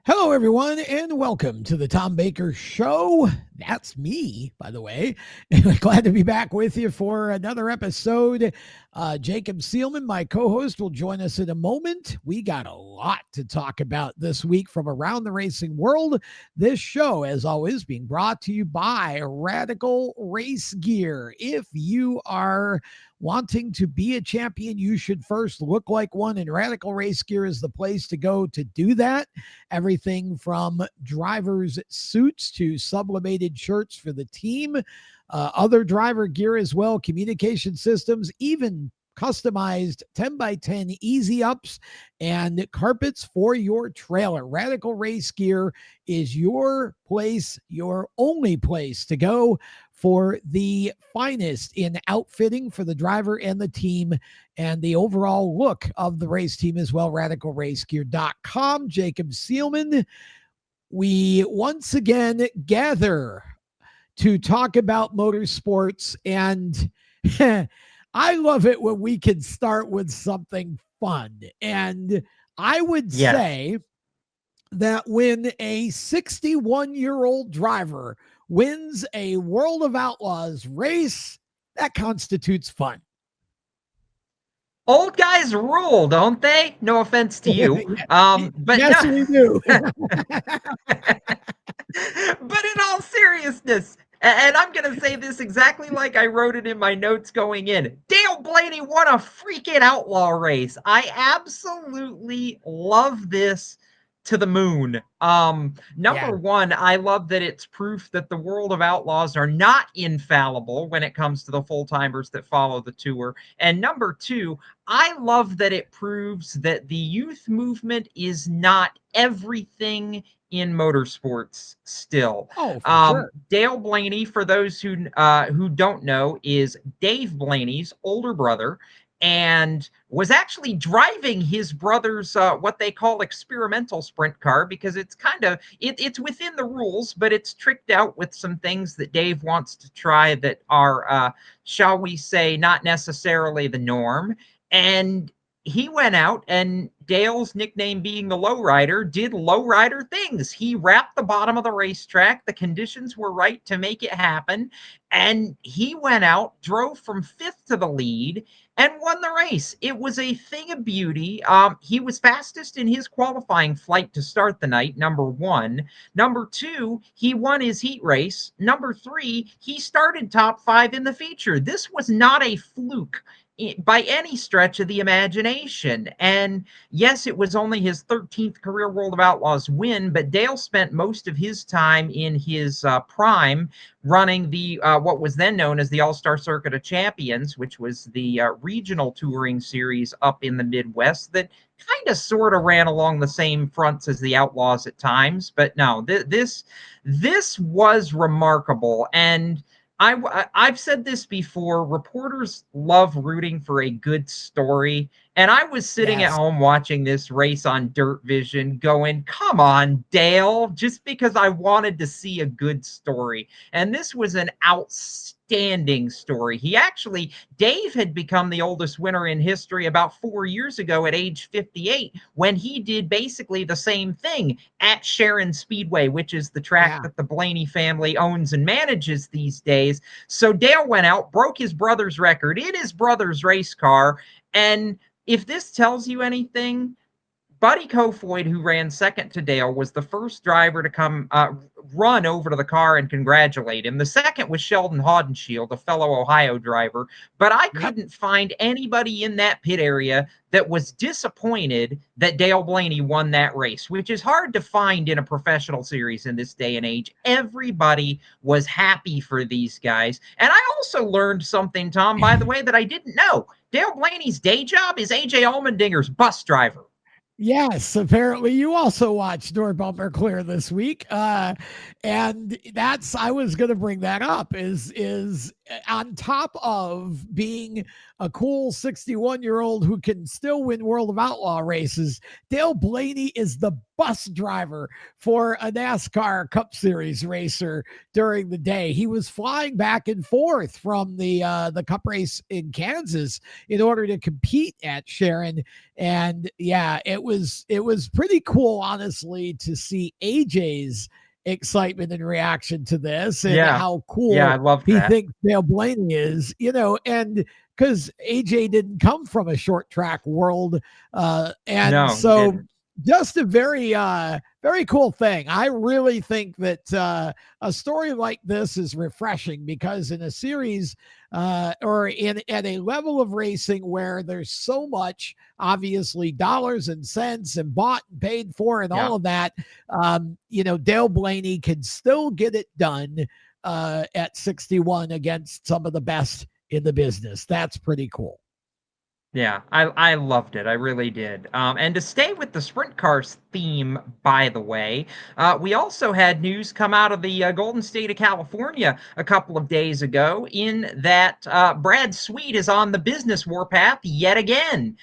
Hello, everyone, and welcome to the Tom Baker Show. That's me, by the way. Glad to be back with you for another episode. Jacob Seelman, my co-host, will join us in a moment. We got a lot to talk about this week from around the racing world. This show, as always, being brought to you by Radical Race Gear. If you are wanting to be a champion, you should first look like one, and Radical Race Gear is the place to go to do that. Everything from drivers' suits to sublimated shirts for the team, other driver gear as well, communication systems, even customized 10x10 easy ups and carpets for your trailer. Radical Race Gear is your place, your only place to go for the finest in outfitting for the driver and the team and the overall look of the race team as well. RadicalRaceGear.com. Jacob Seelman, we once again gather to talk about motorsports, and I love it when we can start with something fun. And I would say that when a 61-year-old driver wins a World of Outlaws race, that constitutes fun. Old guys rule, don't they? No offense to you. But yes, no. we do. But in all seriousness, and I'm going to say this exactly like I wrote it in my notes going in, Dale Blaney won a freaking outlaw race. I absolutely love this to the moon. Number one, I love that it's proof that the world of outlaws are not infallible when it comes to the full-timers that follow the tour. And number two, I love that it proves that the youth movement is not everything in motorsports still. Oh, for sure. Dale Blaney, for those who don't know, is Dave Blaney's older brother, and was actually driving his brother's what they call experimental sprint car, because it's kind of it's within the rules, but it's tricked out with some things that Dave wants to try that are shall we say not necessarily the norm. And he went out, and Dale's nickname being the lowrider, did lowrider things. He wrapped the bottom of the racetrack. The conditions were right to make it happen. And he went out, drove from fifth to the lead, and won the race. It was a thing of beauty. He was fastest in his qualifying flight to start the night, number one. Number two, he won his heat race. Number three, he started top five in the feature. This was not a fluke by any stretch of the imagination. And yes, it was only his 13th career World of Outlaws win, but Dale spent most of his time in his prime running the what was then known as the All-Star Circuit of Champions, which was the regional touring series up in the Midwest that kind of sort of ran along the same fronts as the Outlaws at times. But no, this was remarkable. And I've said this before, reporters love rooting for a good story. And I was sitting at home watching this race on Dirt Vision going, come on, Dale, just because I wanted to see a good story. And this was an outstanding story. Dave had become the oldest winner in history about 4 years ago at age 58, when he did basically the same thing at Sharon Speedway, which is the track that the Blaney family owns and manages these days. So Dale went out, broke his brother's record in his brother's race car. And if this tells you anything, Buddy Kofoid, who ran second to Dale, was the first driver to come run over to the car and congratulate him. The second was Sheldon Haudenschild, a fellow Ohio driver. But I couldn't find anybody in that pit area that was disappointed that Dale Blaney won that race, which is hard to find in a professional series in this day and age. Everybody was happy for these guys. And I also learned something, Tom, by the way, that I didn't know. Dale Blaney's day job is A.J. Allmendinger's bus driver. Yes, apparently you also watched Door Bumper Clear this week. And that's, I was going to bring that up, is on top of being a cool 61-year-old who can still win World of Outlaw races, Dale Blaney is the bus driver for a NASCAR Cup Series racer during the day. He was flying back and forth from the Cup race in Kansas in order to compete at Sharon. And yeah, it was pretty cool, honestly, to see AJ's excitement and reaction to this, and how I cool love he that. thinks Dale Blaney is, and because AJ didn't come from a short track world. And No, he so didn't. just a very, very cool thing. I really think that a story like this is refreshing, because in a series or at a level of racing where there's so much, obviously, dollars and cents and bought and paid for and all of that, Dale Blaney can still get it done at 61 against some of the best in the business. That's pretty cool. Yeah, I loved it. I really did. And to stay with the sprint cars theme, by the way, we also had news come out of the Golden State of California a couple of days ago, in that Brad Sweet is on the business warpath yet again.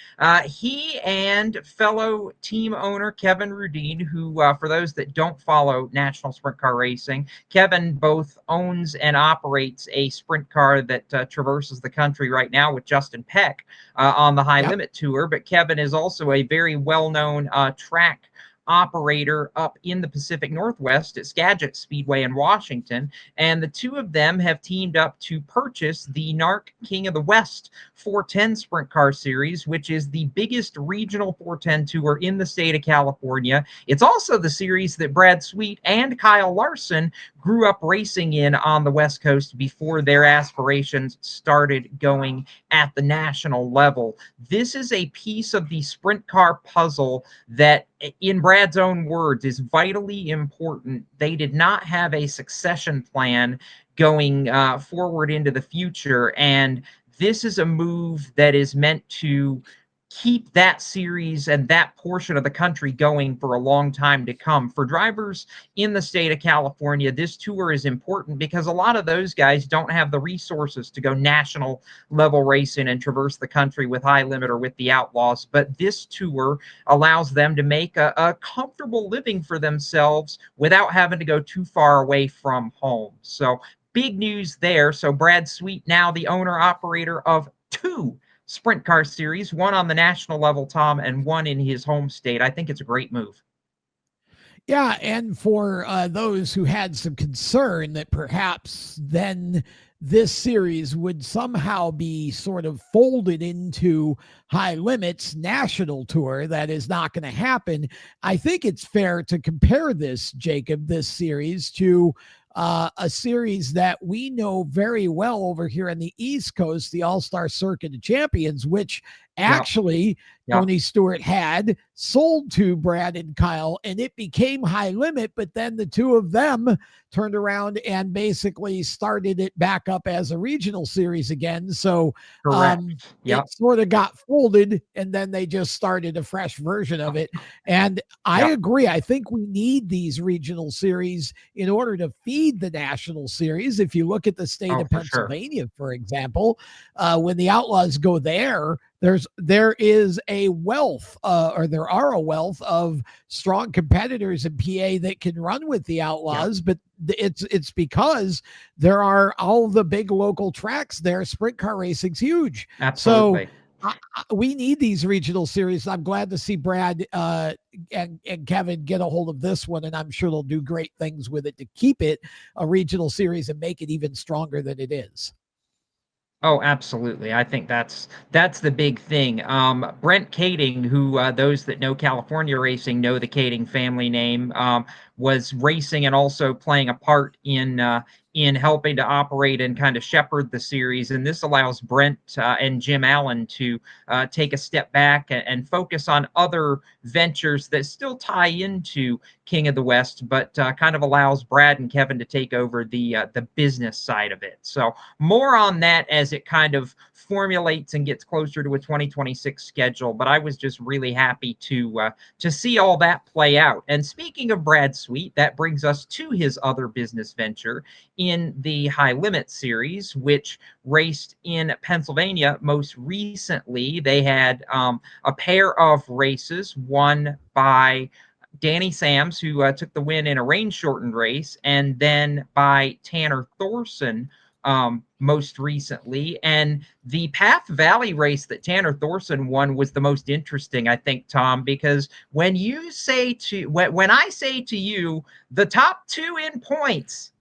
He and fellow team owner Kevin Rudeen, who, for those that don't follow national sprint car racing, Kevin both owns and operates a sprint car that traverses the country right now with Justin Peck on the High Limit Tour. But Kevin is also a very well-known track operator up in the Pacific Northwest at Skagit Speedway in Washington. And the two of them have teamed up to purchase the NARC King of the West 410 Sprint Car Series, which is the biggest regional 410 tour in the state of California. It's also the series that Brad Sweet and Kyle Larson grew up racing in on the West Coast before their aspirations started going at the national level. This is a piece of the sprint car puzzle that, in Brad's own words, is vitally important. They did not have a succession plan going forward into the future, and this is a move that is meant to keep that series and that portion of the country going for a long time to come. For drivers in the state of California, this tour is important because a lot of those guys don't have the resources to go national level racing and traverse the country with High Limit or with the Outlaws. But this tour allows them to make a comfortable living for themselves without having to go too far away from home. So big news there. So Brad Sweet, now the owner operator of two sprint car series, one on the national level, Tom, and one in his home state. I think it's a great move. Yeah, and for those who had some concern that perhaps then this series would somehow be sort of folded into High Limit's national tour, that is not going to happen. I think it's fair to compare this, Jacob, this series to a series that we know very well over here on the East Coast, the All-Star Circuit of Champions, which actually Tony Stewart had sold to Brad and Kyle, and it became High Limit, but then the two of them turned around and basically started it back up as a regional series again. So it sort of got folded, and then they just started a fresh version of it. And I agree. I think we need these regional series in order to feed the national series. If you look at the state of Pennsylvania, for example, when the Outlaws go there is a wealth there are a wealth of strong competitors in PA that can run with the Outlaws, but it's because there are all the big local tracks there. Sprint car racing's huge. Absolutely. So we need these regional series. I'm glad to see Brad and Kevin get a hold of this one, and I'm sure they'll do great things with it to keep it a regional series and make it even stronger than it is. Oh, absolutely. I think that's the big thing. Brent Kading, who those that know California racing know the Kading family name, was racing and also playing a part in helping to operate and kind of shepherd the series. And this allows Brent and Jim Allen to take a step back and focus on other ventures that still tie into King of the West, but kind of allows Brad and Kevin to take over the business side of it. So more on that as it kind of formulates and gets closer to a 2026 schedule. But I was just really happy to see all that play out. And speaking of Brad Sweet, that brings us to his other business venture in the High Limit Series, which raced in Pennsylvania most recently. They had a pair of races, one by Danny Sams, who took the win in a rain-shortened race, and then by Tanner Thorson most recently. And the Path Valley race that Tanner Thorson won was the most interesting, I think, Tom, because when I say to you, the top two in points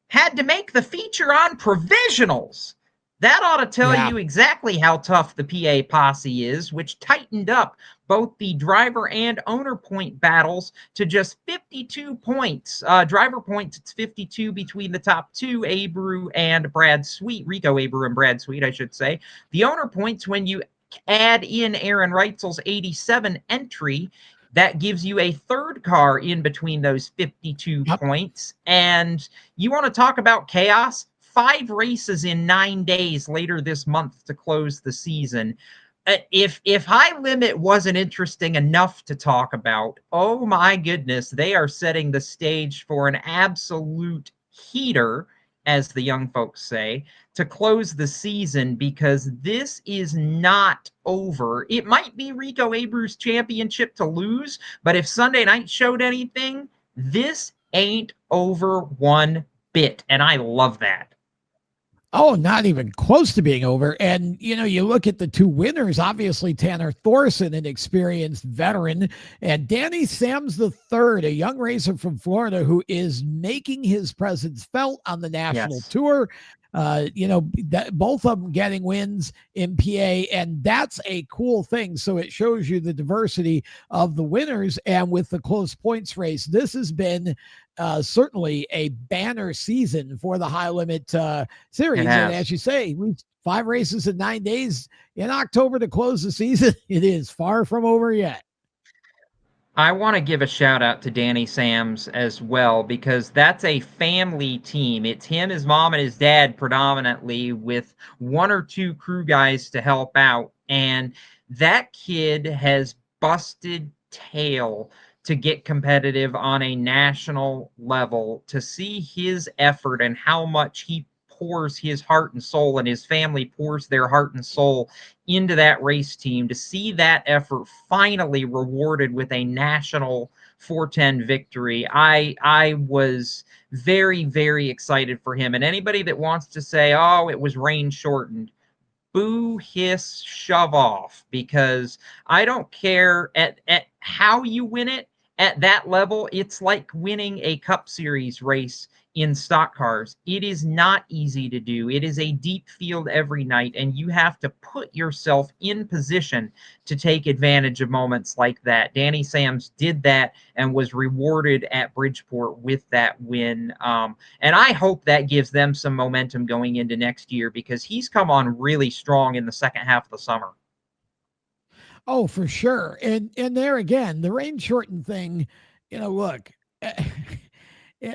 had to make the feature on provisionals. That ought to tell you exactly how tough the PA posse is, which tightened up both the driver and owner point battles to just 52 points. Driver points, it's 52 between the top two, Abreu and Brad Sweet, Rico Abreu and Brad Sweet, I should say. The owner points, when you add in Aaron Reitzel's 87 entry, that gives you a third car in between those 52 points. And you want to talk about chaos? 5 races in 9 days later this month to close the season. If High Limit wasn't interesting enough to talk about, oh my goodness, they are setting the stage for an absolute heater, as the young folks say, to close the season, because this is not over. It might be Rico Abreu's championship to lose, but if Sunday night showed anything, this ain't over one bit, and I love that. Oh, not even close to being over. And, you know, you look at the two winners, obviously Tanner Thorson, an experienced veteran, and Danny Sams III, a young racer from Florida who is making his presence felt on the national tour. Both of them getting wins in PA, and that's a cool thing. So it shows you the diversity of the winners. And with the close points race, this has been certainly a banner season for the High Limit series. And as you say, 5 races in 9 days in October to close the season. It is far from over yet. I want to give a shout out to Danny Sams as well, because that's a family team. It's him, his mom, and his dad predominantly, with 1 or 2 crew guys to help out. And that kid has busted tail to get competitive on a national level. To see his effort and how much he pours his heart and soul, and his family pours their heart and soul into that race team, to see that effort finally rewarded with a national 410 victory, I was very, very excited for him. And anybody that wants to say, oh, it was rain shortened, boo, hiss, shove off, because I don't care at how you win it. At that level, it's like winning a Cup Series race in stock cars. It is not easy to do. It is a deep field every night, and you have to put yourself in position to take advantage of moments like that. Danny Sams did that and was rewarded at Bridgeport with that win. And I hope that gives them some momentum going into next year, because he's come on really strong in the second half of the summer. Oh, for sure. And there again, the rain shortened thing, look,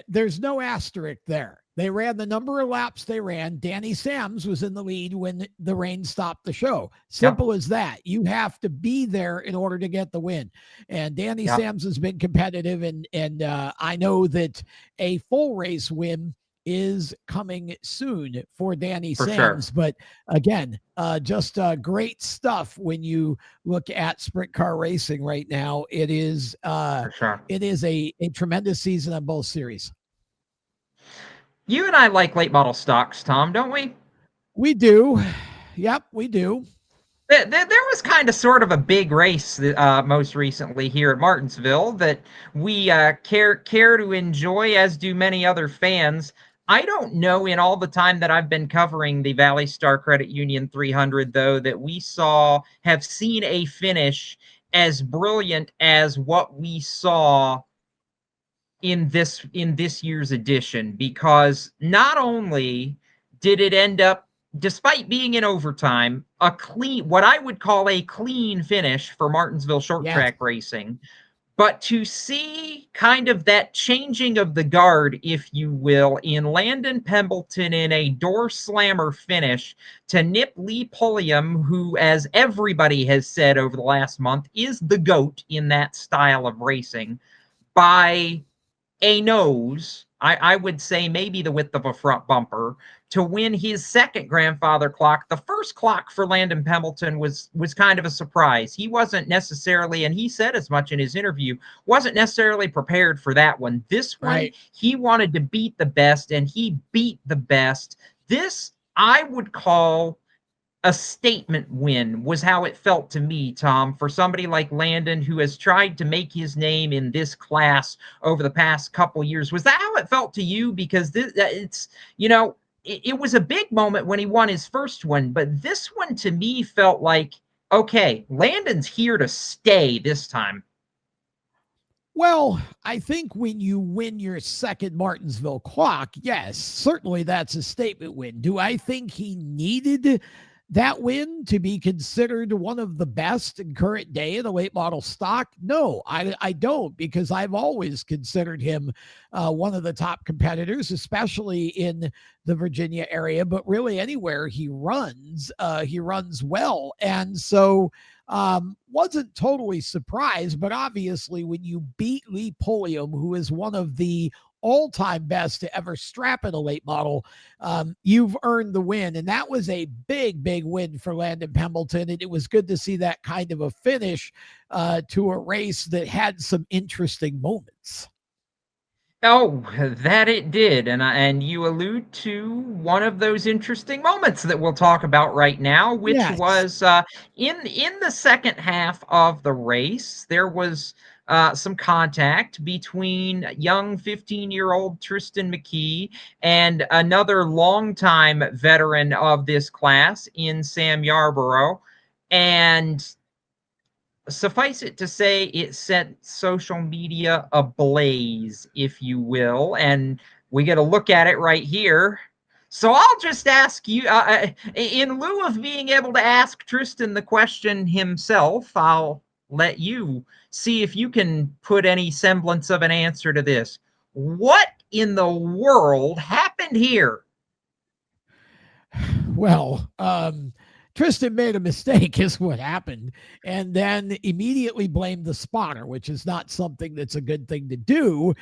there's no asterisk there. They ran the number of laps they ran. Danny Sams was in the lead when the rain stopped the show. Simple as that. You have to be there in order to get the win. And Danny Sams has been competitive, and I know that a full race win is coming soon for Danny Sams. Sure. But again, just great stuff when you look at sprint car racing right now. It is it is a tremendous season on both series. You and I like late model stocks, Tom, don't we? We do. Yep, we do. There was kind of sort of a big race most recently here at Martinsville that we care to enjoy, as do many other fans. I don't know, in all the time that I've been covering the Valley Star Credit Union 300, though, that we have seen a finish as brilliant as what we saw in this year's edition, because not only did it end up, despite being in overtime, what I would call a clean finish for Martinsville short track racing, but to see kind of that changing of the guard, if you will, in Landon Pembelton in a door slammer finish to nip Lee Pulliam, who, as everybody has said over the last month, is the GOAT in that style of racing, by a nose. I would say maybe the width of a front bumper, to win his second grandfather clock. The first clock for Landon Pembelton was kind of a surprise. He wasn't necessarily, and he said as much in his interview, wasn't necessarily prepared for that one. This one, Right. he wanted to beat the best, and he beat the best. This I would call a statement win, was how it felt to me, Tom, for somebody like Landon, who has tried to make his name in this class over the past couple years. Was that how it felt to you? Because it's, it was a big moment when he won his first one, but this one to me felt like, okay, Landon's here to stay this time. Well, I think when you win your second Martinsville clock, yes, certainly that's a statement win. Do I think he needed that win to be considered one of the best in current day in the late model stock? No, I don't, because I've always considered him one of the top competitors, especially in the Virginia area, but really anywhere he runs well. And so wasn't totally surprised, but obviously when you beat Lee Pulliam, who is one of the all-time best to ever strap in a late model, you've earned the win. And that was a big win for Landon Pembelton. And it was good to see that kind of a finish to a race that had some interesting moments. Oh, that it did. And you allude to one of those interesting moments that we'll talk about right now, which Yes. was in the second half of the race. There was some contact between young 15-year-old Tristan McKee and another longtime veteran of this class in Sam Yarborough. And suffice it to say, it set social media ablaze, if you will, and we get a look at it right here. So I'll just ask you, in lieu of being able to ask Tristan the question himself, I'll let you see if you can put any semblance of an answer to this. What in the world happened here? Well, Tristan made a mistake, is what happened, and then immediately blamed the spotter, which is not something that's a good thing to do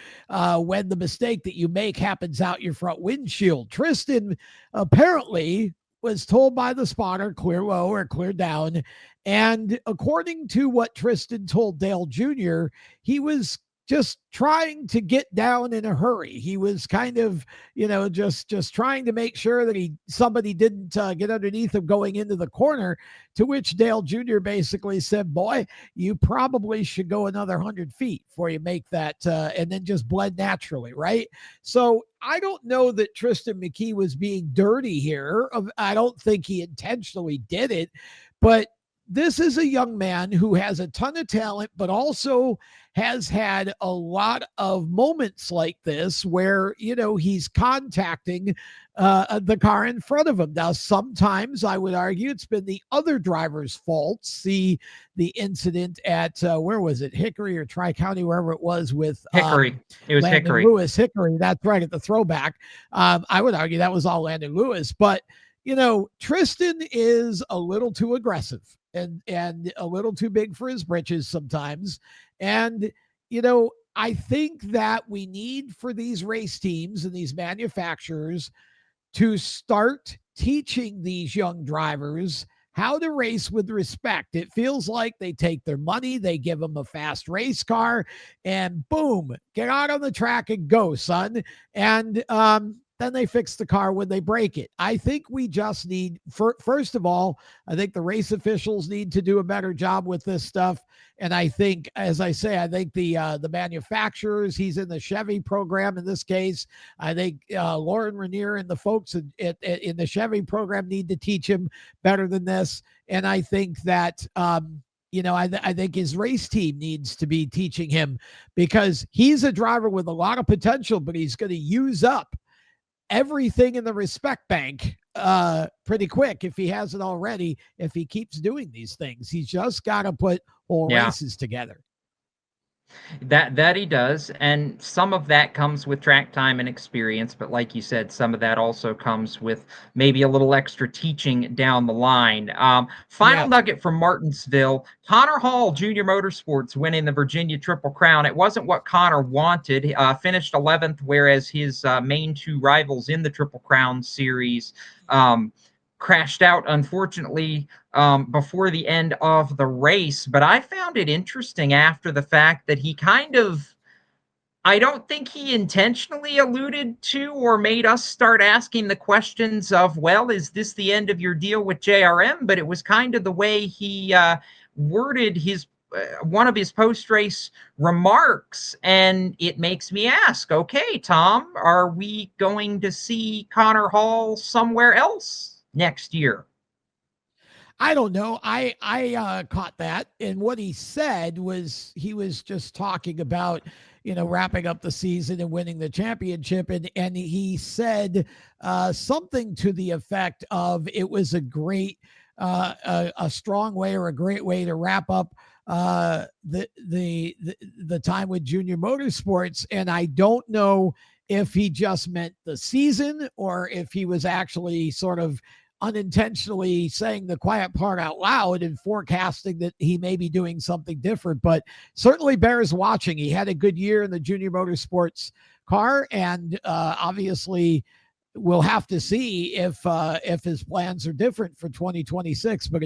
when the mistake that you make happens out your front windshield. Tristan apparently was told by the spotter, clear low or clear down. And according to what Tristan told Dale Jr., he was just trying to get down in a hurry. He was kind of, just trying to make sure that somebody didn't get underneath him going into the corner, to which Dale Jr. basically said, boy, you probably should go another 100 feet before you make that, and then just blend naturally, right? So I don't know that Tristan McKee was being dirty here. I don't think he intentionally did it, but this is a young man who has a ton of talent, but also has had a lot of moments like this where, he's contacting the car in front of him. Now, sometimes I would argue it's been the other driver's fault. See the incident at, where was it? Hickory or Tri-County, wherever it was, with Hickory. It was Landon Hickory. Lewis. Hickory, that's right, at the throwback. I would argue that was all Landon Lewis, but Tristan is a little too aggressive and a little too big for his britches sometimes. And, I think that we need for these race teams and these manufacturers to start teaching these young drivers how to race with respect. It feels like they take their money, they give them a fast race car, and boom, get out on the track and go, son. And then they fix the car when they break it. I think we just need, first of all, I think the race officials need to do a better job with this stuff. And I think, as I say, I think the manufacturers, he's in the Chevy program in this case. I think Lauren Rainier and the folks in the Chevy program need to teach him better than this. And I think that, I think his race team needs to be teaching him, because he's a driver with a lot of potential, but he's going to use up everything in the respect bank pretty quick if he hasn't already, if he keeps doing these things. He's just got to put whole races together. That he does, and some of that comes with track time and experience, but like you said, some of that also comes with maybe a little extra teaching down the line. Final Yeah. nugget from Martinsville: Connor Hall, Junior Motorsports, winning the Virginia Triple Crown. It wasn't what Connor wanted. Finished 11th, whereas his main two rivals in the Triple Crown series crashed out, unfortunately, before the end of the race. But I found it interesting after the fact that he kind of, I don't think he intentionally alluded to or made us start asking the questions of, well, is this the end of your deal with JRM? But it was kind of the way he worded his one of his post-race remarks, and it makes me ask, okay, Tom, are we going to see Connor Hall somewhere else next year? I don't know. I caught that, and what he said was he was just talking about, wrapping up the season and winning the championship, and he said something to the effect of it was a great, a strong way or a great way to wrap up the time with Junior Motorsports, and I don't know if he just meant the season or if he was actually sort of unintentionally saying the quiet part out loud and forecasting that he may be doing something different, but certainly bears watching. He had a good year in the Junior Motorsports car, and obviously we'll have to see if his plans are different for 2026. But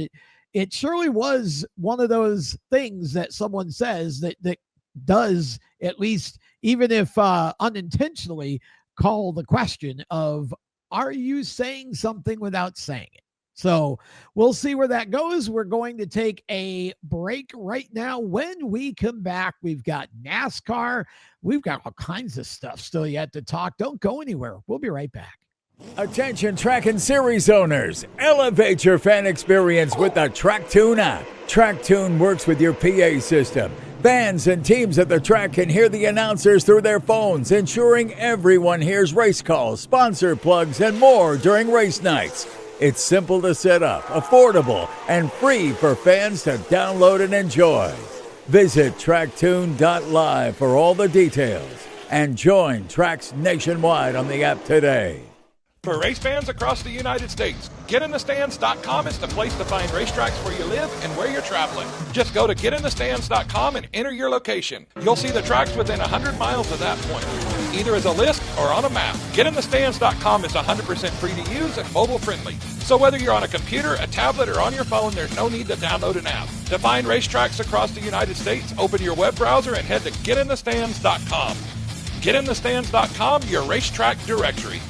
it surely was one of those things that someone says that does, at least even if unintentionally, call the question of, are you saying something without saying it? So we'll see where that goes. We're going to take a break right now. When we come back, we've got NASCAR. We've got all kinds of stuff still yet to talk. Don't go anywhere. We'll be right back. Attention track and series owners, elevate your fan experience with the TrackTune app. TrackTune works with your PA system. Fans and teams at the track can hear the announcers through their phones, ensuring everyone hears race calls, sponsor plugs, and more during race nights. It's simple to set up, affordable, and free for fans to download and enjoy. Visit tracktune.live for all the details and join tracks nationwide on the app today. For race fans across the United States, GetInTheStands.com is the place to find racetracks where you live and where you're traveling. Just go to GetInTheStands.com and enter your location. You'll see the tracks within 100 miles of that point, either as a list or on a map. GetInTheStands.com is 100% free to use and mobile friendly. So whether you're on a computer, a tablet, or on your phone, there's no need to download an app. To find racetracks across the United States, open your web browser and head to GetInTheStands.com. GetInTheStands.com, your racetrack directory.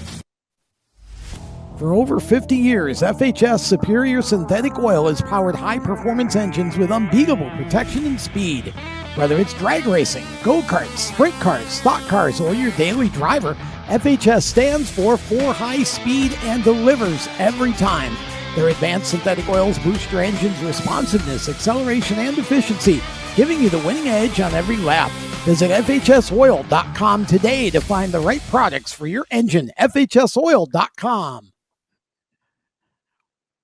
For over 50 years, FHS Superior Synthetic Oil has powered high-performance engines with unbeatable protection and speed. Whether it's drag racing, go-karts, sprint cars, stock cars, or your daily driver, FHS stands for high speed and delivers every time. Their advanced synthetic oils boost your engine's responsiveness, acceleration, and efficiency, giving you the winning edge on every lap. Visit FHSoil.com today to find the right products for your engine. FHSoil.com.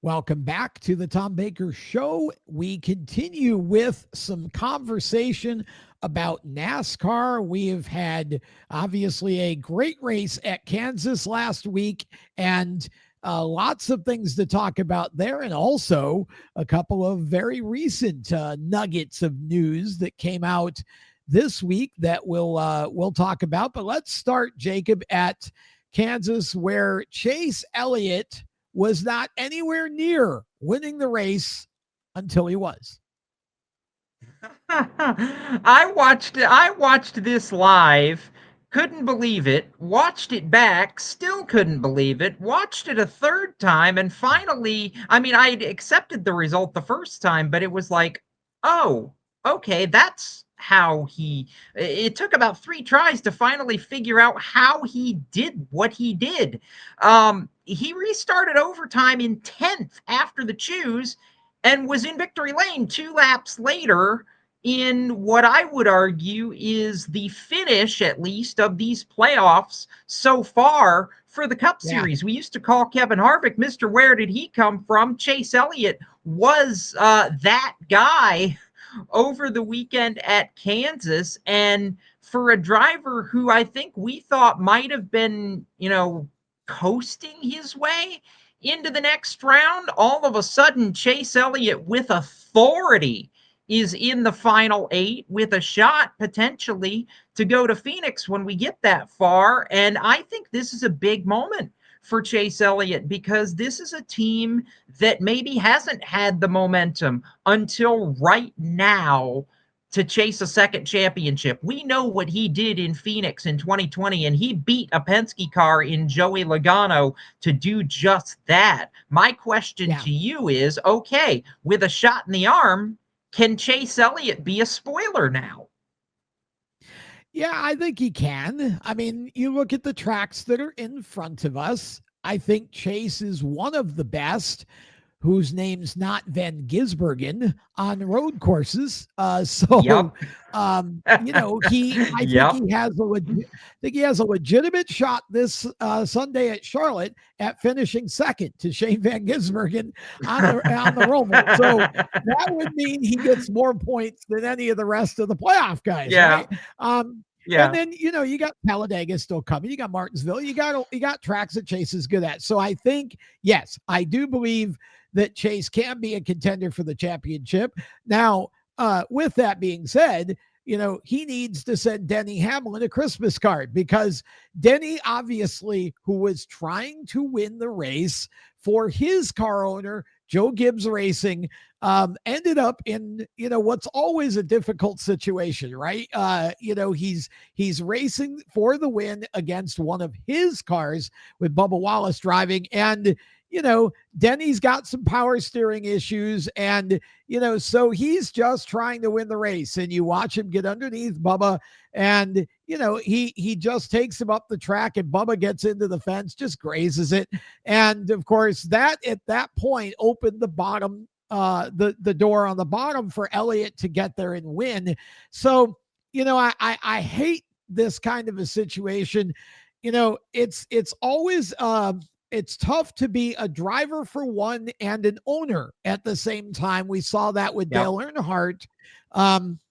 Welcome back to the Tom Baker Show. We continue with some conversation about NASCAR. We have had, obviously, a great race at Kansas last week, and lots of things to talk about there, and also a couple of very recent nuggets of news that came out this week that we'll talk about. But let's start, Jacob, at Kansas, where Chase Elliott was not anywhere near winning the race until he was. I watched this live, couldn't believe it, watched it back, still couldn't believe it, watched it a third time, and finally, I'd accepted the result the first time, but it was like, oh, okay, that's how it took about 3 tries to finally figure out how he did what he did. He restarted overtime in 10th after the choose and was in victory lane 2 laps later in what I would argue is the finish, at least, of these playoffs so far for the Cup Series. We used to call Kevin Harvick Mr. Where Did He Come From? Chase Elliott was that guy over the weekend at Kansas. And for a driver who I think we thought might have been, coasting his way into the next round, all of a sudden Chase Elliott with authority is in the final 8 with a shot potentially to go to Phoenix when we get that far. And I think this is a big moment for Chase Elliott because this is a team that maybe hasn't had the momentum until right now to chase a second championship. We know what he did in Phoenix in 2020, and he beat a Penske car in Joey Logano to do just that. My question to you is, okay, with a shot in the arm, can Chase Elliott be a spoiler now? Yeah, I think he can. I mean, you look at the tracks that are in front of us. I think Chase is one of the best whose name's not Van Gisbergen on road courses. I think he has a legitimate shot this Sunday at Charlotte at finishing second to Shane Van Gisbergen on the Roval. So that would mean he gets more points than any of the rest of the playoff guys, right? And then, you got Talladega still coming. You got Martinsville. You got tracks that Chase is good at. So I think, yes, I do believe that Chase can be a contender for the championship. Now, with that being said, he needs to send Denny Hamlin a Christmas card because Denny, obviously, who was trying to win the race for his car owner, Joe Gibbs Racing, ended up in, what's always a difficult situation, right? He's racing for the win against one of his cars with Bubba Wallace driving. And, Denny's got some power steering issues and, so he's just trying to win the race. And you watch him get underneath Bubba and, he just takes him up the track and Bubba gets into the fence, just grazes it. And of course that at that point opened the bottom, the door on the bottom for Elliott to get there and win. So, I hate this kind of a situation. It's always, it's tough to be a driver for one and an owner at the same time. We saw that with Dale Earnhardt,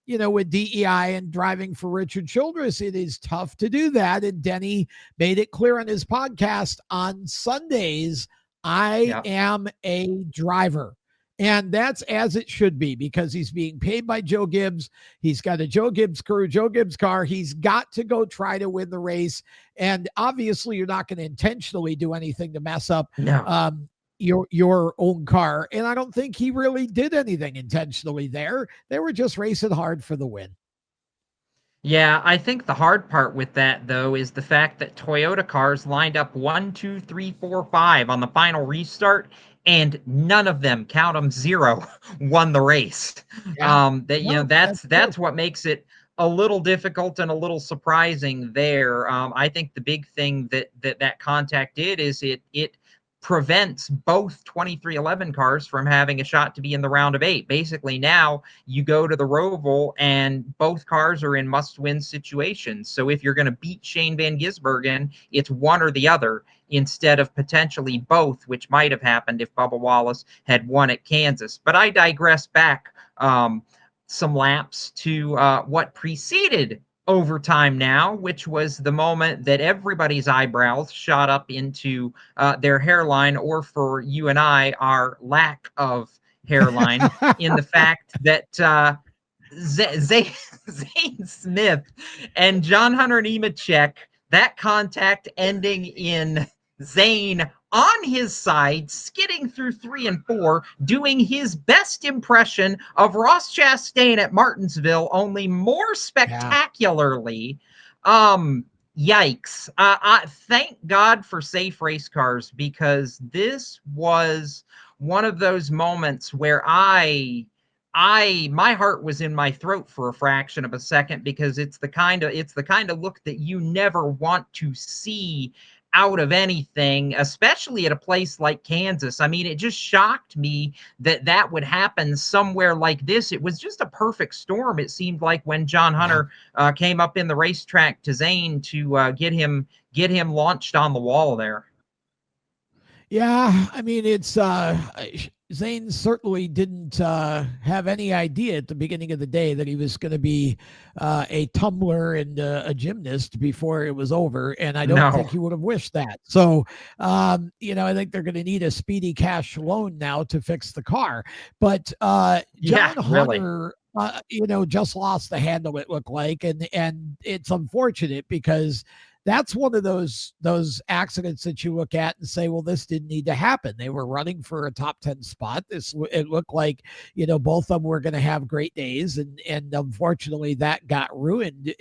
with DEI and driving for Richard Childress. It is tough to do that. And Denny made it clear on his podcast on Sundays, I am a driver. And that's as it should be because he's being paid by Joe Gibbs. He's got a Joe Gibbs crew, Joe Gibbs car. He's got to go try to win the race. And obviously you're not going to intentionally do anything to mess up your own car. And I don't think he really did anything intentionally there. They were just racing hard for the win. Yeah, I think the hard part with that, though, is the fact that Toyota cars lined up 1, 2, 3, 4, 5 on the final restart, and none of them, count them 0, won the race. That's what makes it a little difficult and a little surprising there. I think the big thing that contact did is it prevents both 2311 cars from having a shot to be in the round of 8. Basically, now you go to the Roval and both cars are in must-win situations. So if you're going to beat Shane Van Gisbergen, it's one or the other instead of potentially both, which might have happened if Bubba Wallace had won at Kansas. But I digress back some laps to what preceded overtime now, which was the moment that everybody's eyebrows shot up into their hairline, or for you and I, our lack of hairline, in the fact that Zane Smith and John Hunter Nemechek, that contact ending in Zane on his side, skidding through 3 and 4, doing his best impression of Ross Chastain at Martinsville, only more spectacularly. Yikes. Thank God for safe race cars, because this was one of those moments where my heart was in my throat for a fraction of a second, because it's the kind of look that you never want to see out of anything, especially at a place like Kansas. I mean, it just shocked me that would happen somewhere like this. It was just a perfect storm, it seemed like, when John Hunter came up in the racetrack to Zane to get him launched on the wall there. Yeah, I mean, it's Zane certainly didn't have any idea at the beginning of the day that he was going to be a tumbler and a gymnast before it was over. And I don't think he would have wished that. So, I think they're going to need a speedy cash loan now to fix the car. But John Hunter, just lost the handle, it looked like. And it's unfortunate because that's one of those accidents that you look at and say, well, this didn't need to happen. They were running for a top 10 spot. It looked like, both of them were going to have great days. And unfortunately that got ruined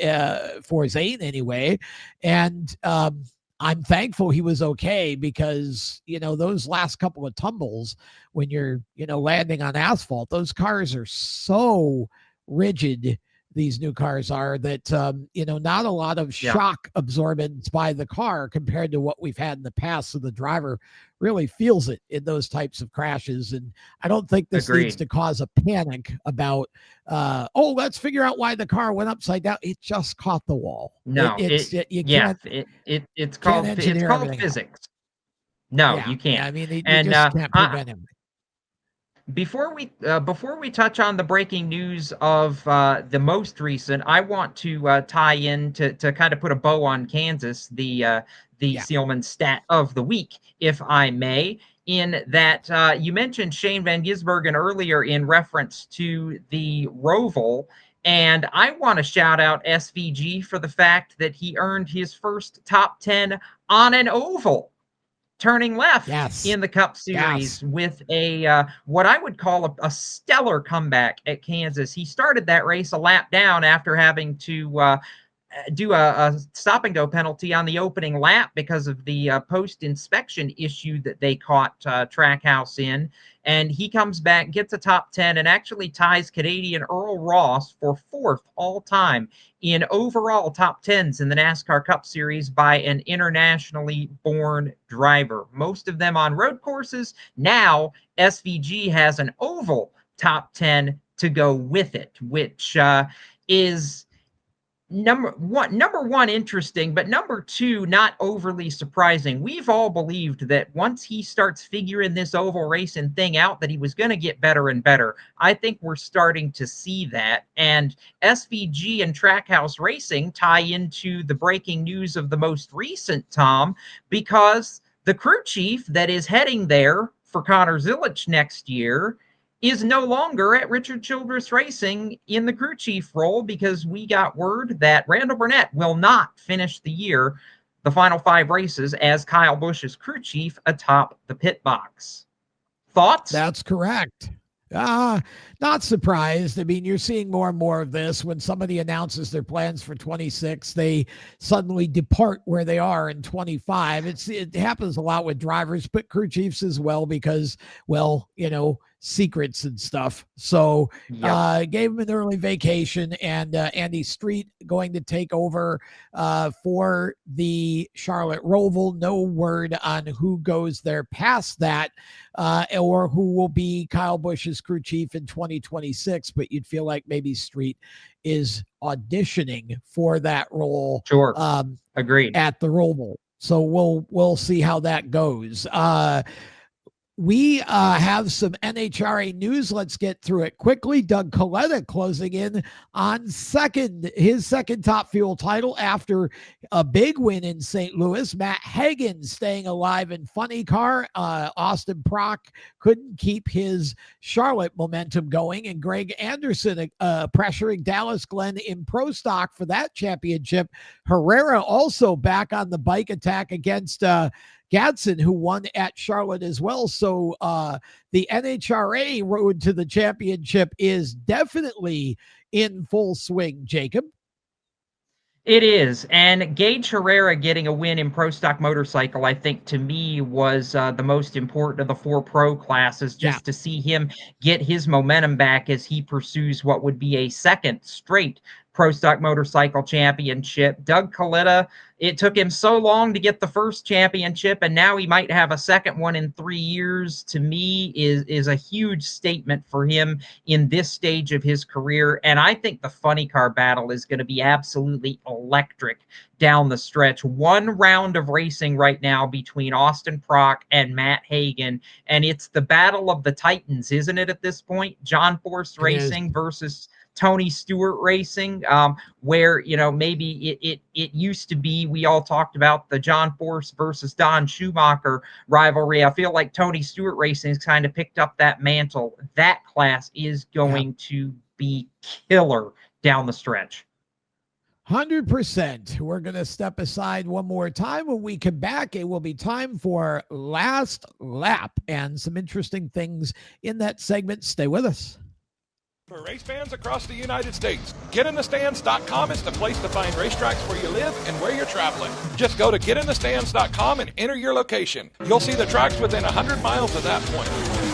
for Zane anyway. And I'm thankful he was okay because, those last couple of tumbles when you're, landing on asphalt, those cars are so rigid. These new cars are that, not a lot of shock absorbance by the car compared to what we've had in the past. So the driver really feels it in those types of crashes. And I don't think this needs to cause a panic about, let's figure out why the car went upside down. It just caught the wall. No, it's called physics. No, you can't. Yeah, I mean, you just can't prevent him. Before we touch on the breaking news of the most recent, I want to tie in to kind of put a bow on Kansas, the Seelman stat of the week, if I may, in that you mentioned Shane Van Gisbergen earlier in reference to the Roval, and I want to shout out SVG for the fact that he earned his first top 10 on an oval, turning left in the Cup Series with a what I would call a stellar comeback at Kansas. He started that race a lap down after having to do a stop and go penalty on the opening lap because of the post-inspection issue that they caught Trackhouse in. And he comes back, gets a top 10, and actually ties Canadian Earl Ross for 4th all-time in overall top 10s in the NASCAR Cup Series by an internationally born driver. Most of them on road courses. Now, SVG has an oval top 10 to go with it, which is number one interesting, but number two not overly surprising. We've all believed that once he starts figuring this oval racing thing out, that he was going to get better and better. I think we're starting to see that, and SVG and Trackhouse Racing tie into the breaking news of the most recent, Tom, because the crew chief that is heading there for Connor Zilisch next year is no longer at Richard Childress Racing in the crew chief role, because we got word that Randall Burnett will not finish the year, the final 5 races, as Kyle Busch's crew chief atop the pit box. Thoughts? That's correct. Not surprised. I mean, you're seeing more and more of this. When somebody announces their plans for 26, they suddenly depart where they are in 25. It happens a lot with drivers, but crew chiefs as well, because, well, secrets and stuff. So gave him an early vacation, and Andy Street going to take over for the Charlotte Roval. No word on who goes there past that, or who will be Kyle Busch's crew chief in 2026, but you'd feel like maybe Street is auditioning for that role. Sure. Agreed. At the Roval. So we'll see how that goes. We have some NHRA news. Let's get through it quickly. Doug Kalitta closing in on his second Top Fuel title after a big win in St. Louis. Matt Hagan staying alive in funny car. Austin Prock couldn't keep his Charlotte momentum going, and Greg Anderson pressuring Dallas Glenn in Pro Stock for that championship. Herrera also back on the bike attack against Gadsden, who won at Charlotte as well. So the NHRA road to the championship is definitely in full swing, Jacob. It is. And Gage Herrera getting a win in Pro Stock Motorcycle, I think, to me, was the most important of the 4 pro classes, just to see him get his momentum back as he pursues what would be a second straight Pro Stock Motorcycle Championship. Doug Kalitta, it took him so long to get the first championship, and now he might have a second one in 3 years. To me, is a huge statement for him in this stage of his career. And I think the funny car battle is going to be absolutely electric down the stretch. One round of racing right now between Austin Prock and Matt Hagan, and it's the battle of the Titans, isn't it, at this point? John Force Racing versus Tony Stewart Racing, where, you know, maybe it used to be, we all talked about the John Force versus Don Schumacher rivalry. I feel like Tony Stewart Racing has kind of picked up that mantle. That class is going to be killer down the stretch. 100%. We're going to step aside one more time. When we come back, it will be time for Last Lap and some interesting things in that segment. Stay with us. For race fans across the United States, GetInTheStands.com is the place to find racetracks where you live and where you're traveling. Just go to GetInTheStands.com and enter your location. You'll see the tracks within 100 miles of that point,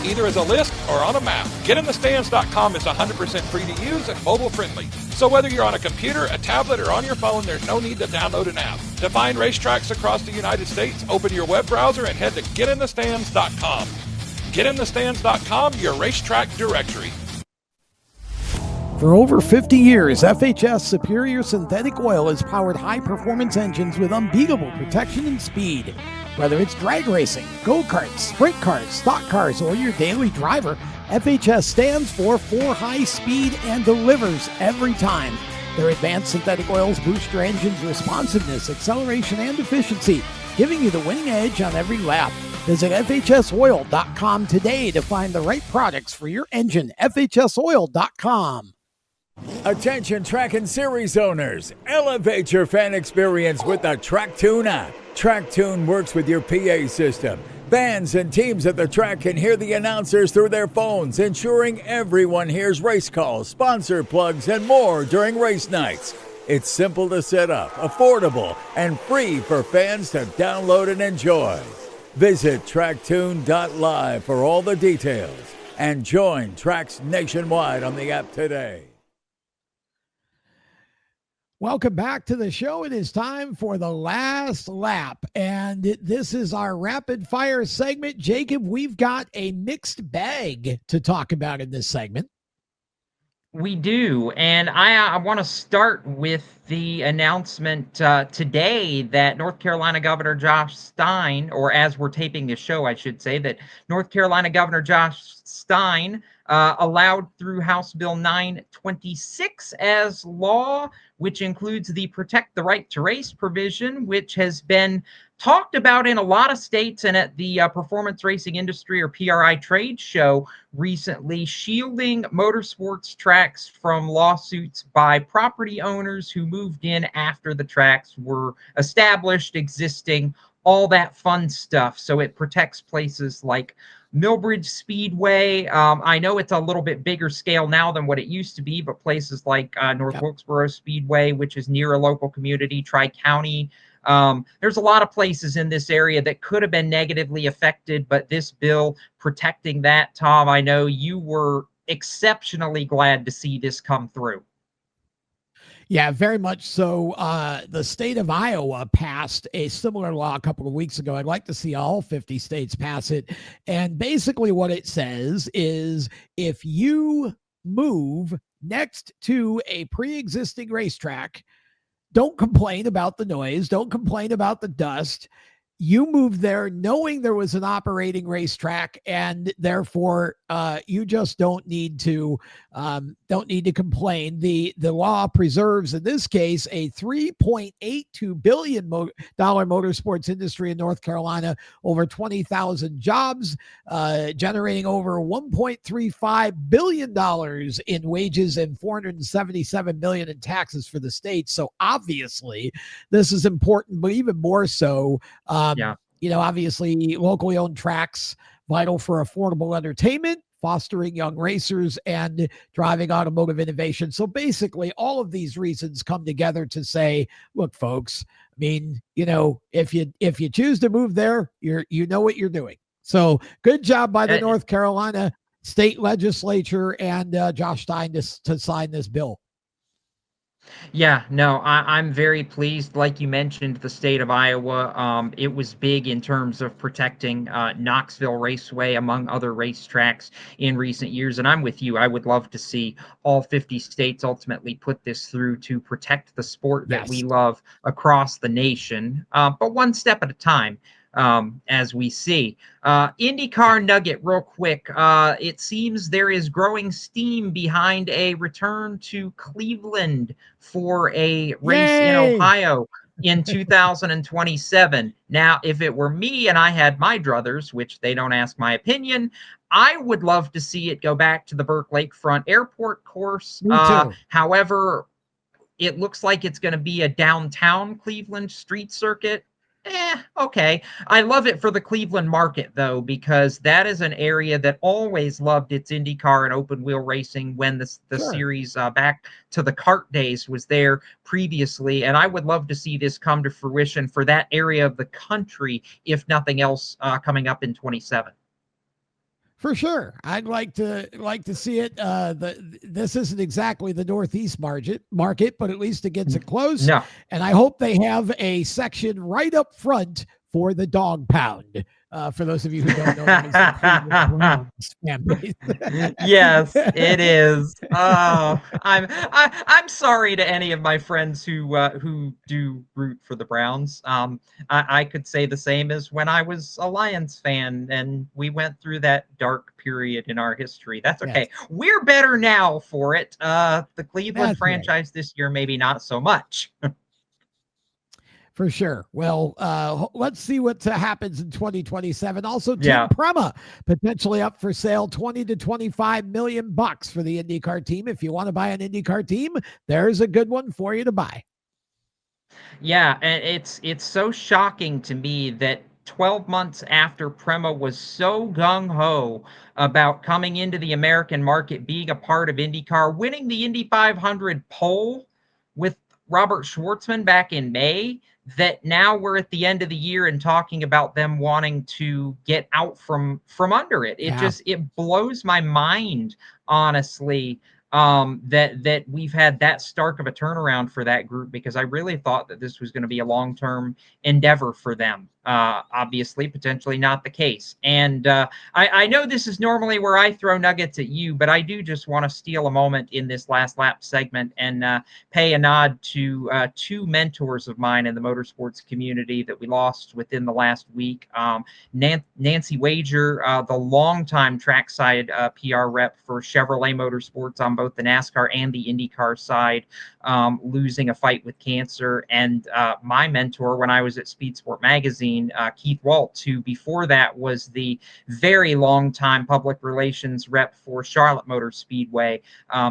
either as a list or on a map. GetInTheStands.com is 100% free to use and mobile friendly. So whether you're on a computer, a tablet, or on your phone, there's no need to download an app. To find racetracks across the United States, open your web browser and head to GetInTheStands.com. GetInTheStands.com, your racetrack directory. For over 50 years, FHS Superior Synthetic Oil has powered high-performance engines with unbeatable protection and speed. Whether it's drag racing, go-karts, sprint cars, stock cars, or your daily driver, FHS stands for high speed and delivers every time. Their advanced synthetic oils boost your engine's responsiveness, acceleration, and efficiency, giving you the winning edge on every lap. Visit FHSoil.com today to find the right products for your engine. FHSoil.com. Attention track and series owners, elevate your fan experience with the TrackTune app. TrackTune works with your PA system. Fans and teams at the track can hear the announcers through their phones, ensuring everyone hears race calls, sponsor plugs, and more during race nights. It's simple to set up, affordable, and free for fans to download and enjoy. Visit tracktune.live for all the details and join tracks nationwide on the app today. Welcome back to the show. It is time for the Last Lap, and this is our rapid fire segment. Jacob, we've got a mixed bag to talk about in this segment. We do, and I want to start with the announcement today that North Carolina Governor Josh Stein, or as we're taping this show, I should say, that North Carolina Governor Josh Stein allowed through House Bill 926 as law, which includes the Protect the Right to Race provision, which has been talked about in a lot of states and at the Performance Racing Industry, or PRI, trade show recently, shielding motorsports tracks from lawsuits by property owners who moved in after the tracks were established, existing, all that fun stuff. So it protects places like Millbridge Speedway. I know it's a little bit bigger scale now than what it used to be, but places like North Wilkesboro Speedway, which is near a local community, Tri-County. There's a lot of places in this area that could have been negatively affected, but this bill protecting that, Tom, I know you were exceptionally glad to see this come through. Yeah, very much so. The state of Iowa passed a similar law a couple of weeks ago. I'd like to see all 50 states pass it. And basically what it says is if you move next to a pre-existing racetrack, don't complain about the noise. Don't complain about the dust. You moved there knowing there was an operating racetrack, and therefore you just don't need to complain. The law preserves, in this case, a $3.82 billion motorsports industry in North Carolina, over 20,000 jobs, generating over $1.35 billion in wages and $477 million in taxes for the state. So obviously this is important, but even more so, you know, obviously locally owned tracks, vital for affordable entertainment, fostering young racers, and driving automotive innovation. So basically all of these reasons come together to say, look, folks, I mean, you know, if you choose to move there, you know what you're doing. So good job by the North Carolina state legislature and Josh Stein to sign this bill. Yeah, no, I'm very pleased. Like you mentioned, the state of Iowa, it was big in terms of protecting Knoxville Raceway, among other racetracks in recent years. And I'm with you. I would love to see all 50 states ultimately put this through to protect the sport that we Yes. love across the nation, but one step at a time. As we see. IndyCar nugget, real quick. It seems there is growing steam behind a return to Cleveland for a race in Yay! Ohio in 2027. Now, if it were me and I had my druthers, which they don't ask my opinion, I would love to see it go back to the Burke Lakefront Airport course. Me too. However, it looks like it's going to be a downtown Cleveland street circuit. Okay. I love it for the Cleveland market, though, because that is an area that always loved its IndyCar and open wheel racing when the Sure. series back to the kart days was there previously. And I would love to see this come to fruition for that area of the country, if nothing else, coming up in 27. For sure, I'd like to see it. This isn't exactly the Northeast market, but at least it gets it close. No. And I hope they have a section right up front for the dog pound. For those of you who don't know, that is the Cleveland Browns fan base. Yes, it is. Oh, I'm sorry to any of my friends who do root for the Browns. I could say the same as when I was a Lions fan, and we went through that dark period in our history. That's okay. Yes. We're better now for it. The Cleveland That's right. franchise this year, maybe not so much. For sure. Well, let's see what happens in 2027. Also, Tim Yeah. Prema potentially up for sale, 20 to 25 million bucks for the IndyCar team. If you want to buy an IndyCar team, there's a good one for you to buy. Yeah, and it's so shocking to me that 12 months after Prema was so gung-ho about coming into the American market, being a part of IndyCar, winning the Indy 500 pole with Robert Schwartzman back in May, that now we're at the end of the year and talking about them wanting to get out from under it. It blows my mind, honestly, that we've had that stark of a turnaround for that group, because I really thought that this was going to be a long-term endeavor for them. Obviously, potentially not the case. And I know this is normally where I throw nuggets at you, but I do just want to steal a moment in this last lap segment and pay a nod to two mentors of mine in the motorsports community that we lost within the last week. Nancy Wager, the longtime trackside PR rep for Chevrolet Motorsports on both the NASCAR and the IndyCar side, losing a fight with cancer. And my mentor when I was at Speed Sport Magazine, Keith Waltz, who before that was the very long time public relations rep for Charlotte Motor Speedway,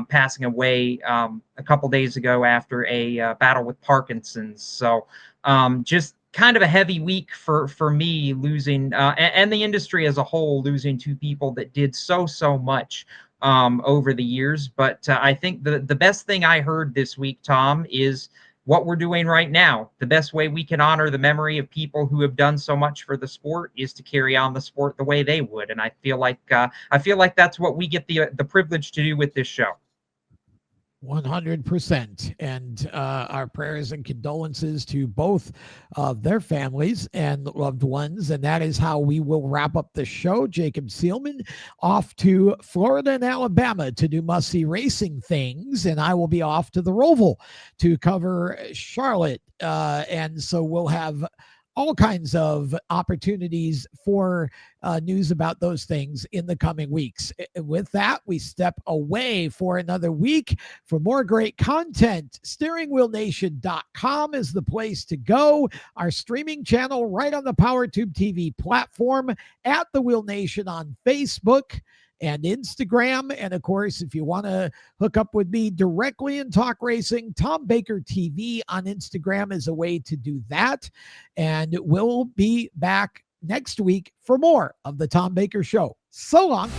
passing away a couple days ago after a battle with Parkinson's. So just kind of a heavy week for me, losing and the industry as a whole, losing two people that did so much over the years. But I think the best thing I heard this week, Tom, is what we're doing right now. The best way we can honor the memory of people who have done so much for the sport is to carry on the sport the way they would. And I feel like that's what we get the privilege to do with this show. 100%. And our prayers and condolences to both of their families and loved ones. And that is how we will wrap up the show. Jacob Seelman off to Florida and Alabama to do must-see racing things. And I will be off to the Roval to cover Charlotte. And so we'll have all kinds of opportunities for news about those things in the coming weeks. With that, we step away for another week. For more great content, steeringwheelnation.com is the place to go. Our streaming channel right on the PowerTube TV platform, at The Wheel Nation on Facebook and Instagram. And of course, if you want to hook up with me directly and talk racing, Tom Baker TV on Instagram is a way to do that. And we'll be back next week for more of the Tom Baker Show. So long.